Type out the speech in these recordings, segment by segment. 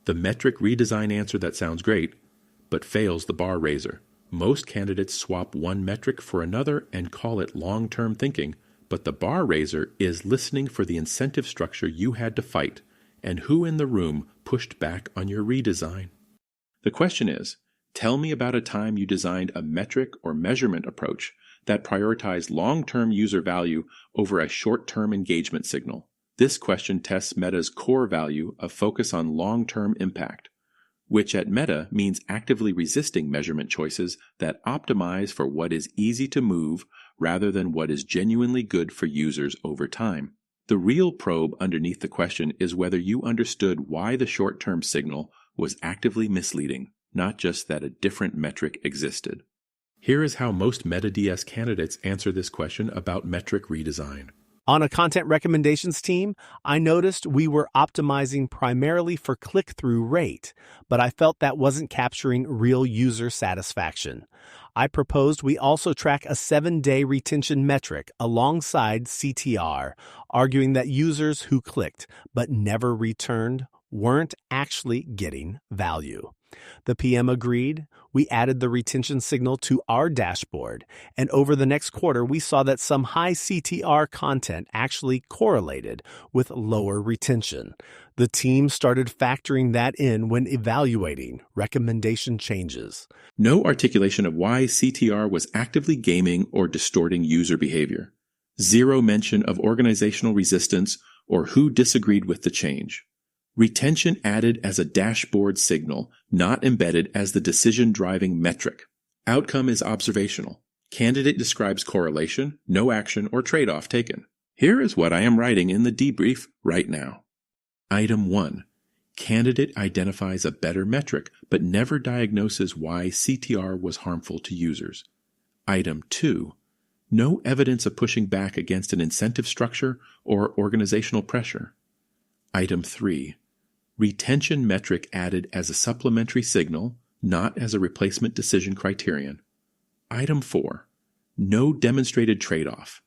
The metric redesign answer that sounds great, but fails the bar raiser. Most candidates swap one metric for another and call it long-term thinking, but the bar raiser is listening for the incentive structure you had to fight and who in the room pushed back on your redesign. The question is, tell me about a time you designed a metric or measurement approach that prioritized long-term user value over a short-term engagement signal. This question tests Meta's core value of focus on long-term impact, which at Meta means actively resisting measurement choices that optimize for what is easy to move rather than what is genuinely good for users over time. The real probe underneath the question is whether you understood why the short-term signal was actively misleading, not just that a different metric existed. Here is how most Meta DS candidates answer this question about metric redesign. On a content recommendations team, I noticed we were optimizing primarily for click-through rate, but I felt that wasn't capturing real user satisfaction. I proposed we also track a 7-day retention metric alongside CTR, arguing that users who clicked but never returned weren't actually getting value. The PM agreed. We added the retention signal to our dashboard, and over the next quarter, we saw that some high CTR content actually correlated with lower retention. The team started factoring that in when evaluating recommendation changes. No articulation of why CTR was actively gaming or distorting user behavior. Zero mention of organizational resistance or who disagreed with the change. Retention added as a dashboard signal, not embedded as the decision-driving metric. Outcome is observational. Candidate describes correlation, no action, or trade-off taken. Here is what I am writing in the debrief right now. Item 1. Candidate identifies a better metric, but never diagnoses why CTR was harmful to users. Item 2. No evidence of pushing back against an incentive structure or organizational pressure. Item 3. Retention metric added as a supplementary signal, not as a replacement decision criterion. Item 4. No demonstrated trade-off.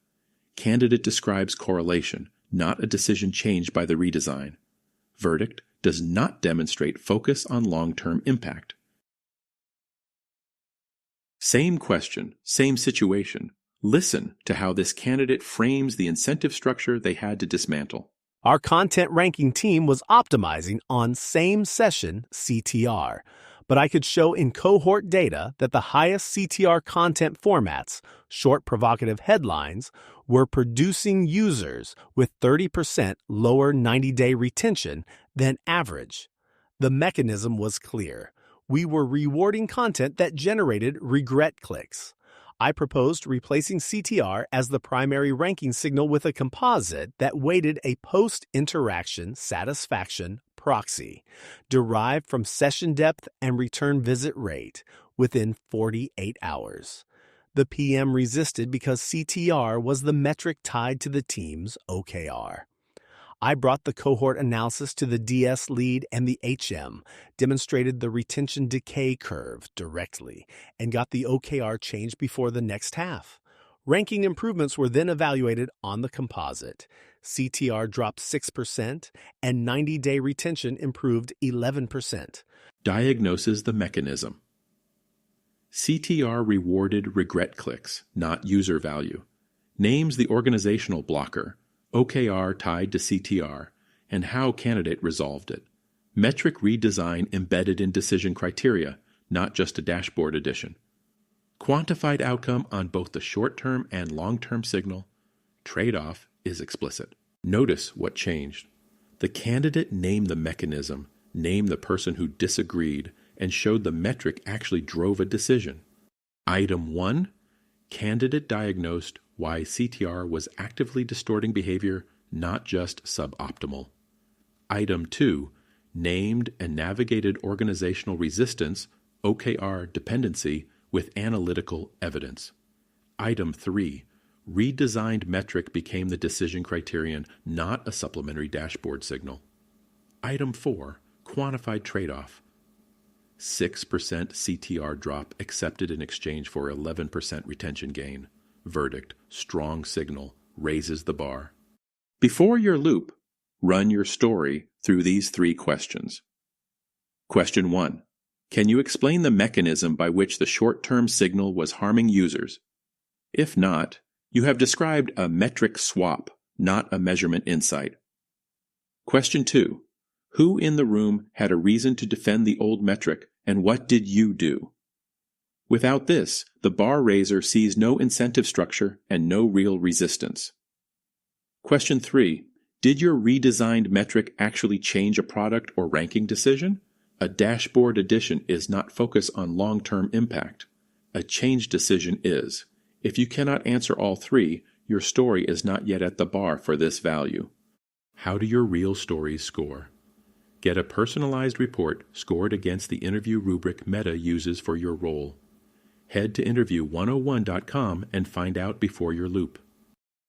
Candidate describes correlation, not a decision changed by the redesign. Verdict: does not demonstrate focus on long-term impact. Same question, same situation. Listen to how this candidate frames the incentive structure they had to dismantle. Our content ranking team was optimizing on same session CTR, but I could show in cohort data that the highest CTR content formats, short provocative headlines, were producing users with 30% lower 90-day retention than average. The mechanism was clear. We were rewarding content that generated regret clicks. I proposed replacing CTR as the primary ranking signal with a composite that weighted a post-interaction satisfaction proxy, derived from session depth and return visit rate within 48 hours. The PM resisted because CTR was the metric tied to the team's OKR. I brought the cohort analysis to the DS lead and the HM, demonstrated the retention decay curve directly, and got the OKR changed before the next half. Ranking improvements were then evaluated on the composite. CTR dropped 6%, and 90-day retention improved 11%. Diagnoses the mechanism. CTR rewarded regret clicks, not user value. Names the organizational blocker, OKR tied to CTR, and how candidate resolved it. Metric redesign embedded in decision criteria, not just a dashboard addition. Quantified outcome on both the short-term and long-term signal. Trade-off is explicit. Notice what changed. The candidate named the mechanism, named the person who disagreed, and showed the metric actually drove a decision. Item 1. Candidate diagnosed why CTR was actively distorting behavior, not just suboptimal. Item 2. Named and navigated organizational resistance, OKR dependency, with analytical evidence. Item 3. Redesigned metric became the decision criterion, not a supplementary dashboard signal. Item 4. Quantified trade-off. 6% CTR drop accepted in exchange for 11% retention gain. Verdict: strong signal, raises the bar. Before your loop, run your story through these 3 questions. Question 1. Can you explain the mechanism by which the short-term signal was harming users? If not, you have described a metric swap, not a measurement insight. Question 2. Who in the room had a reason to defend the old metric, and what did you do? Without this, the bar raiser sees no incentive structure and no real resistance. Question 3. Did your redesigned metric actually change a product or ranking decision? A dashboard addition is not focused on long-term impact. A change decision is. If you cannot answer all three, your story is not yet at the bar for this value. How do your real stories score? Get a personalized report scored against the interview rubric Meta uses for your role. Head to interview101.com and find out before your loop.